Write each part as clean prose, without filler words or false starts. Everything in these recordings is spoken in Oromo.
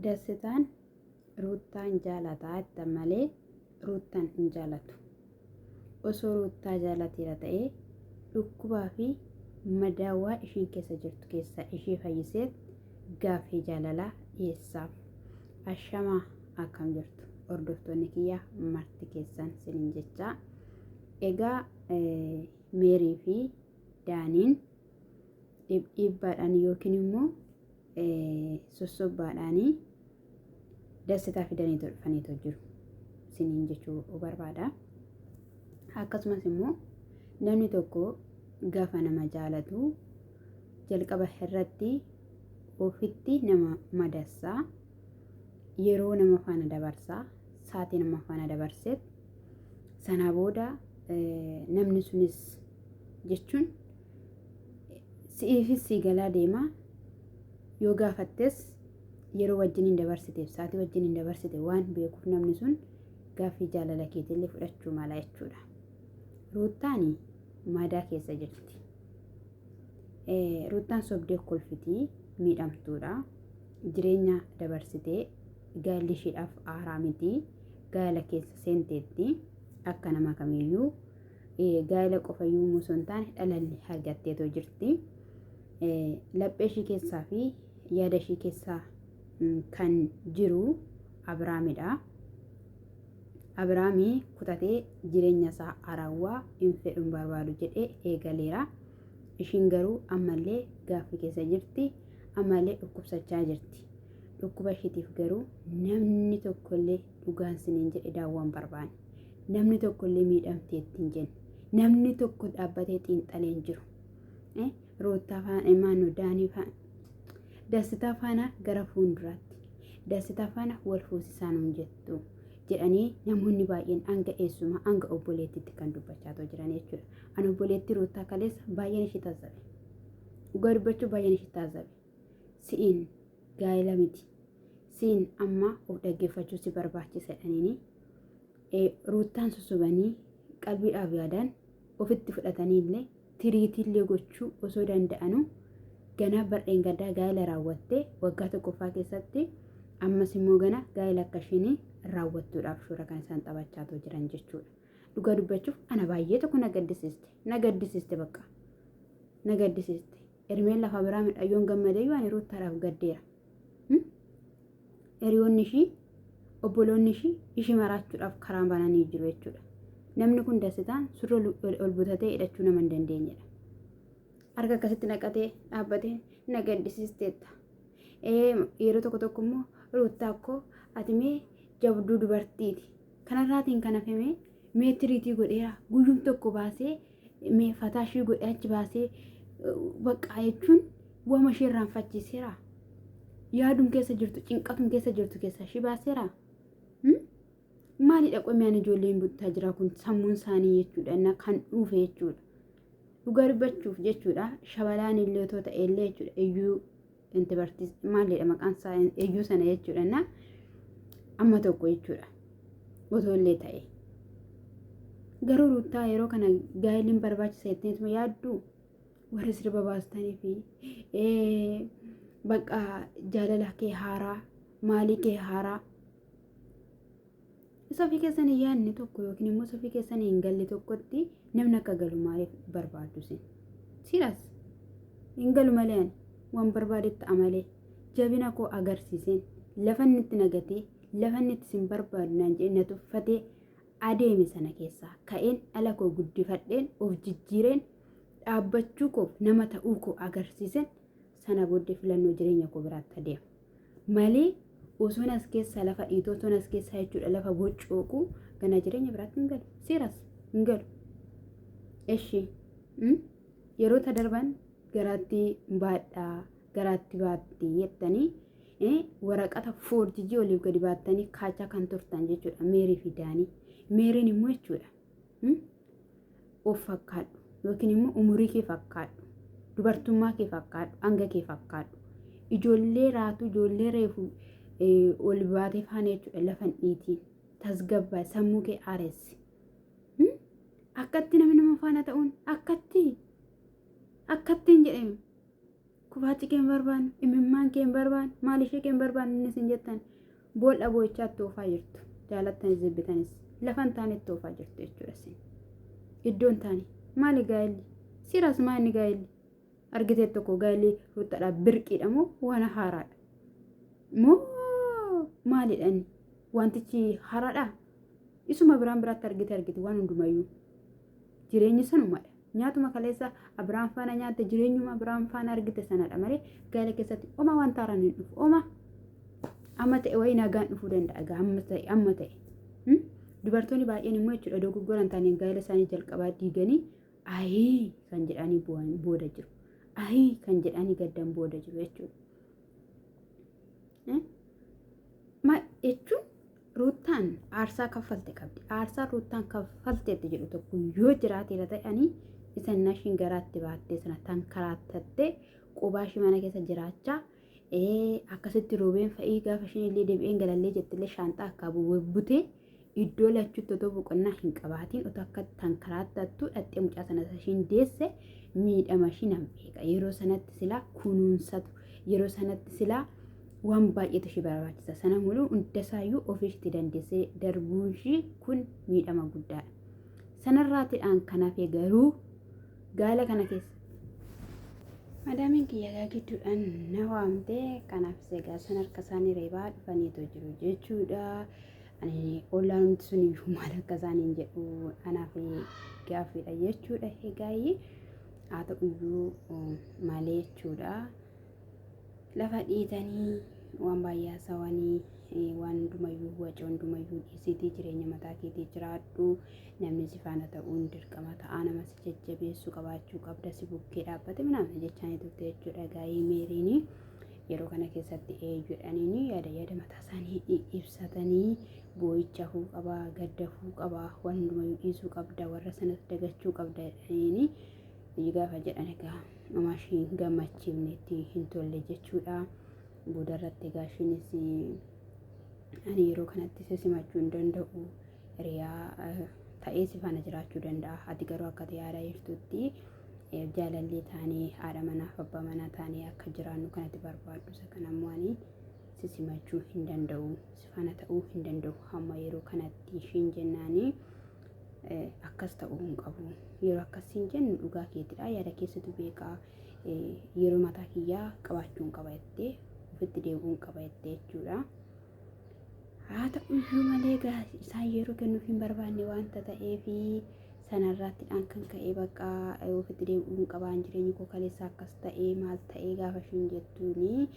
Dasitaan ruuttaan jaalataa itti malee ruuttaan hin jaalatu. Osoo ruuttaa jaalateera ta'ee dhukkubaa fi madaawaa ishiin keessa jirtu keessaa ishee fayyisee gaaffii jaalalaa dhiyeessaaf. Ashamaa akkam jirtu hordoftoonni kiyyaa marti keessan sinin jechaa. Egaa Meerii fi Daaniin dhibbaadhaan yookiin immoo sossobbaadhaanii dasitaa fidanii dhufaniitu jiru sinin jechuu barbaada. Akkasumas immoo namni tokko gaafa nama jaalatu jalqaba irratti ofitti nama madassaa, yeroo nama faana dabarsaa, saatii nama faana dabarseet sana booda namni sunis jechuun si'iifis si galaa deema. Yoo gaafattes yeroo wajjin hin dabarsiteef saatii wajjin hin dabarsite waan beekuuf namni sun gaaffii jaalala keetillee fudhachuu mala jechuudha. Ruuttaani madaa keessa jirti. Ruuttaan sobdee kolfitii miidhamtuudha. Jireenya dabarsitee gaalli isheedhaaf aaraa miti. Gaala keessa seenteetti akka nama kamiyyuu gaala qofayyuu osoo hin taane dhalalli argatteetoo jirti. Laphee ishii keessaa fi yaada ishii keessaa kan jiru Abiraamidha. Abiraamii kutatee jireenya isaa haarawaa hin fedhun barbaadu jedhee eegaleera. Ishiin garuu ammallee gaaffii keessa jirti. Ammallee dhukkubsachaa jirti. Dhukkuba ishiitiif garuu namni tokkollee dhugaan siniin jedhe daawwaan barbaanne. Namni tokkollee miidhamtee ittiin jenne. Namni tokko dhaabbatee xiinxalee hin jiru. Ruuttaa faana imaanuu Daanii faana dasitaa faana gara fuulduraatti dasitaa faana wal fuusisaan hin jettu jedhanii namoonni baay'een hanga eessuma hanga obboleettiitti kan dubbachaa jiran jechuudha. Ani obboleetti Ruuttaa kaleessa baay'een ishee taasisabe. Dhugaa dubbachuu baay'een ishee taasisabe. Si'iin gaa'ela miti. Si'iin amma of dhaggeeffachuu si barbaachisa jedhaniini Ruuttaan susubanii qalbiidhaaf yaadaan ofitti fudhatanii illee tiriitiillee gochuu osoo danda'anu ganaa bardeen gaddaa gaa'ela raawwattee waggaa tokkoffaa keessatti ammas immoo gana gaa'ela akka isheen raawwattuudhaaf shoora kan isaan taphachaa jiran jechuudha. Dhugaa dubbachuuf ana baay'ee tokko na gaddisiiste bakka na gaddisiiste. Ermeen lafa biraa midhayyoon gammadee waan Ruuttaadhaaf gaddeera. Hiriyoonni ishii obboloonni ishii maraachuudhaaf karaan bananii jiru jechuudha. Namni kun dasitaan surra ol butatee hidhachuu nama hin dandeenyedha. Harka akkasitti naqatee dhaabbatee na gaddisiisteetta. Yeroo tokko immoo Ruuttaa akkoo ati mee jabduu dubartiiti. Kanarraatiin kan hafemee mee tiriitii godheera guyyuun tokko baasee mee fataashii godhee achi baasee baqqaa jechuun wama ishee irraanfachiiseera. Yaadum keessa jirtu cinqatum keessa jirtu keessa ishee baaseera. Maalidha qomyaan ijoolleen buttaa jira kun sammuun isaanii jechuudha kan dhufe jechuudha. Dhugaa dubbachuuf jechuudha shabalaan illee otoo ta'e illee jechuudha iyyuu inti bartiis maalidha maqaan isaa iyyuu sana jechuudha amma tokko jechuudha otoo illee ta'e. Garuu Ruuttaa yeroo kana gaa'eliin barbaachisa jetteetuma yaaddu warri sirba baastanii fi bakka jaalala kee haaraa maalii kee haaraa safii keessan hin yaadne tokko yookiin immoo safii keessan hin galle tokkotti namni akka galu maaliif barbaaddu sin? Silas hin galu malee waan barbaadetti amalee jabina koo agarsiiseen lafa inni itti nagatee lafa inni itti sin barbaadu naan jedhee na tuffatee adeeme sana keessaa ka'een ala koo guddifadheen of jijjiireen dhaabbachuu koo nama ta'uu koo agarsiiseen sana booddee filannoo jireenya koo biraatti adeema malee osoon as keessa lafa dhiitoo osoon as keessa jechuudha lafa boccooquu gana jireenya biraatti hin galu. Seeras hin galu. Eshi yeroo darban garaatti baadhaa garaatti baatti jettanii waraqata foorjijii oliif gadi baattanii kaachaa kan turtan jechuudha Meerii fi Daanii. Meeriin immoo jechuudha of fakkaadhu yookiin immoo umurii kee fakkaadhu dubartummaa kee fakkaadhu hanga kee fakkaadhu ijoollee raatu ijoollee reefu ol baatee faana jechuudha lafan dhiitiin tasgabbaa sammuu kee aaressi. Akkatti namni nama faana ta'uun akkattiin jedhame dhukkubaatti keen barbaan imimmaan keen barbaan maalishee keen barbaan inni sin jettan boolla boo'ichaatti oofaa jirtu jaalattanis zibbitanis lafan taanetti oofaa jirtu jechuudha sin iddoon taane maali gaa'elli siras maa inni gaa'elli argitee tokko gaa'elli ruuxadhaa birqiidha moo waan haaraadha moo maalidha inni wantichi haaraadha isuma biraan biraatti argite waan hundumayyuu jireenyi sanumadha nyaatuma kaleessa Abiraan faana nyaatte jireenyuma Abiraan faana argite sanadha malee gaa'ela keessatti oma waan taaraan hin dhufu oma amma ta'e wayii nagaan dhufuu danda'a amma ta'e dubartoonni baay'een immoo jechuudha dogoggoran taaneen gaa'ela isaanii jalqabaa diiganii ayii kan jedhanii booda jiru ayii kan jedhanii gaddan booda jiru jechuudha jechuun ruutaan aarsaa kaffalte qabdi aarsaa ruutaan kaffalteetti jedhu tokko yoo jiraate ta'anii isan nashiin garaatti baattee sana tankaraatattee qubaa ishii mana keessa jiraachaa akkasitti roobeen fa'ii gaafa isheen illee deebi'een galallee jettillee shaanxaa akka bubbutee iddoo lachuutti otoo boqonnaa hin qabaatiin otoo akka tankaraatattu dhattee mucaa sana ishiin deesse miidhama ishii nan beeka yeroo sanatti silaa kunuunsatu yeroo sanatti silaa waan baay'eetu ishii barbaachisa sana muluu hundasaayyuu ofiishti dandeessee darbuun ishii kun miidhama guddaadha sanarraatiidhaan kanaaf garuu gaala kana keessa madaamiin kiyyagaa gidduudhaan na waamtee kanaaf seegaa san harka isaanii reebaa dhufaniitoo jiru jechuudha ani ollaan nuti sun iyyuu maal akka isaaniin jedhu anaaf gaaffiidha jechuudha egaayii haa ta'uyyuu malee jechuudha lafa dhiitanii waan baay'ee haasawanii waan hundumayyuu waca hundumayyuu dhiisitii jireenya mataa keetii jiraadhu namni si faana ta'uun dirqama ta'aa nama si jajjabeessu qabaachuu qabda si bukkee dhaabbate minamna jechaanii turte jechuudha gaa'ii meeriini yeroo kana keessatti eeyyuudhaniini yaada mataa isaanii ibsatanii boo'icha huu qabaa gadda huu qabaa waan hundumayyuu dhiisuu qabda warra sanas dagachuu qabda jedhaniini gaafa jedhan egaa maashiin gammachiifneetti hin tolle jechuudha boodarratti gaashiinis ani yeroo kanatti simachuu hin danda'u hiriyaa ta'ee si faana jiraachuu danda'a ati garuu akka yaadaa jirtutti jaalallee taanee haadha manaaf abbaa manaa taanee akka jiraannu kanatti barbaaddu isa kanammoo ani si simachuu hin danda'u si faana ta'uu hin danda'u hamma yeroo kanatti ishiin jennaanii akkas ta'uu hin qabu yeroo akkasiin jennu dhugaa keetidha yaada keessatu beekaa yeroo mataa kiyyaa qabaachuun qaba jettee ofitti deebi'uun qaba jettee jechuudha. haa ta'uyyuu malee isaan yeroo kennuuf hin barbaanne waanta ta'eefi sanarraattiidhaan kan ka'ee bakka ofitti deebi'uun qabaan jireenyi koo kaleessa akkas ta'ee maal ta'ee gaafa ishiin jettuuni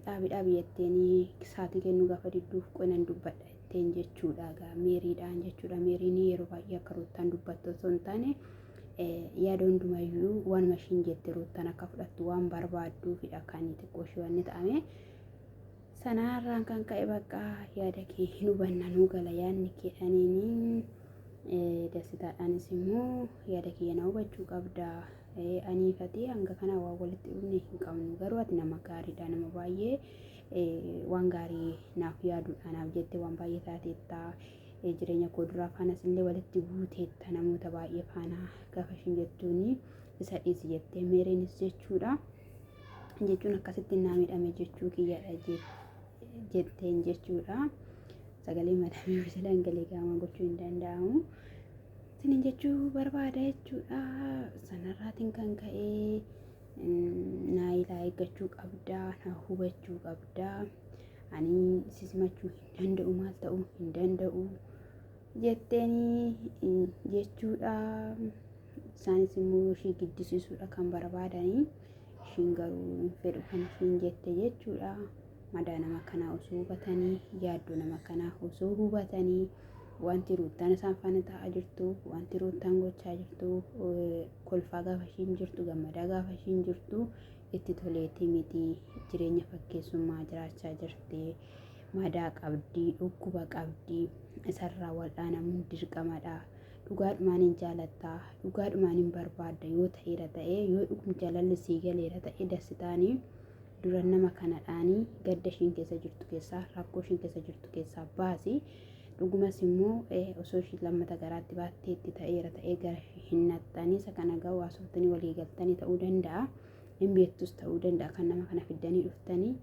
dhaabii jetteeni saatii kennuu gaafa didduuf qonan dubbadha jetteen jechuudha meeriidhaan jechuudha meeriin yeroo baay'ee akka ruuttaan dubbattu osoo hin taane yaada hundumayyuu waan mashiin jette ruuttaan akka fudhattu waan barbaadduufidha kan xiqqoo ishee wanni ta'ame sanarraan kan ka'e bakka yaada kee hin hubannanuu gala yaadni keedhaniini dasitaadhaanis immoo yaada kee na hubachuu qabda aniifatee hanga kana waa walitti dhufne hin qabnu garuu ati nama gaariidha nama baay'ee waan gaarii naaf yaaduudha naaf jette waan baay'ee taateetta jireenya koo duraa faanas illee walitti buuteetta namoota baay'ee faana gaafa ishiin jettuuni isa dhiisi jettee meeriinis jechuudha jechuun akkasitti naa miidhame jechuu kiyyaadha jetteen jechuudha sagalee madaamii bisalaan galee gaama gochuu hin danda'amu sinin jechuu barbaada jechuudha sanarraatiin kan ka'ee naa ilaa eeggachuu qabda naa hubachuu qabda ani si simachuu hin danda'u maal ta'uu hin danda'u jetteeni jechuudha isaanis immoo ishii giddisiisuudha kan barbaadanii ishiin garuu fedhu kan ishiin jette jechuudha madaa nama kanaa osoo hubatanii yaaddoo nama kanaa osoo hubatanii wanti ruuttaan isaan faana ta'aa jirtu wanti ruuttaan gochaa jirtu kolfaa gaafa ishiin jirtu gammadaa gaafa ishiin jirtu itti toleetii miti jireenya fakkeessummaa jiraachaa jirti madaa qabdii dhukkuba qabdii isarraa wal'aanamuun dirqamadha dhugaadhumaan hin jaalattaa dhugaadhumaan hin barbaadda yoo ta'eera ta'ee yoo dhugum jaalalli sii galeera ta'ee dasitaanii dura nama kanadhaanii gadda ishiin keessa jirtu keessaa rakkoo ishiin keessa jirtu keessaa baasi dhugumas immoo osoo ishii lammata garaatti baatteetti ta'eera ta'ee gara hin naxxanii isa kana ga'u haasoftanii walii galtanii ta'uu danda'a hin beektus ta'uu danda'a kan nama kana fiddanii dhuftanii.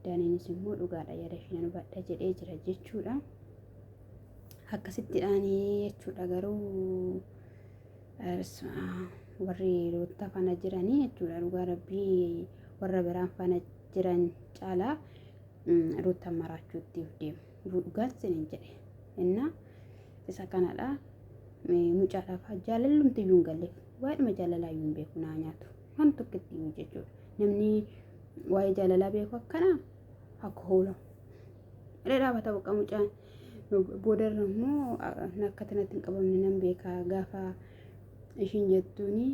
Daaniinis immoo dhugaadha yaada ishee nan hubadha jedhee jira jechuudha. Akkasittidhaanii jechuudha garuu warri roottaa faana jiranii jechuudha dhugaa rabbii warra biraan faana jiran caalaa roottaan maraachuutti deemu. Dhugaan sinin jedhe inna isa kanadha. Mucaadhaaf jaalalumti iyyuu hin galleef waa'ee jaalalaa iyyuu hin beeku naa nyaatu waan tokkotti iyyuu jechuudha. Namni waa'ee jaalalaa beeku akkanaa akka hoolaa irra dhaabata boqa mucaan boodarra immoo akka tanatti hin qabamne nan beekaa gaafa ishiin jettuuni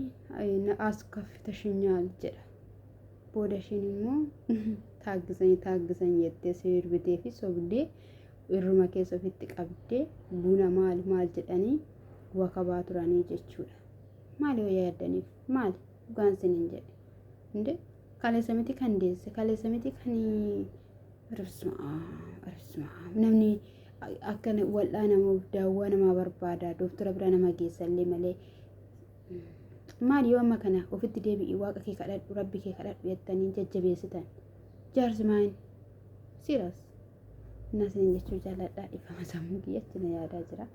as kaffita shinyaal jedha. Booda ishiin immoo taaggisan jettee sirbitee fi sobdee irruma keessa ofitti qabdee buna maal jedhanii wakabaa turanii jechuudha. Maali yoo yaaddaniif maali dhugaan sinin jedhe inde kaleessa miti kan deesse kaleessa miti kan namni akka wal'aa namaaf daawwaa namaa barbaada doktara bira nama geessallee malee maali yoo amma kana ofitti deebi'i waaqa kee kadhadhu rabbi kee kadhadhu jettanii jajjabeessitan jaarsi maayin siras. Nasin jechuu jaaladhaa dhifama sammuu kiyyatti na yaadaa jira.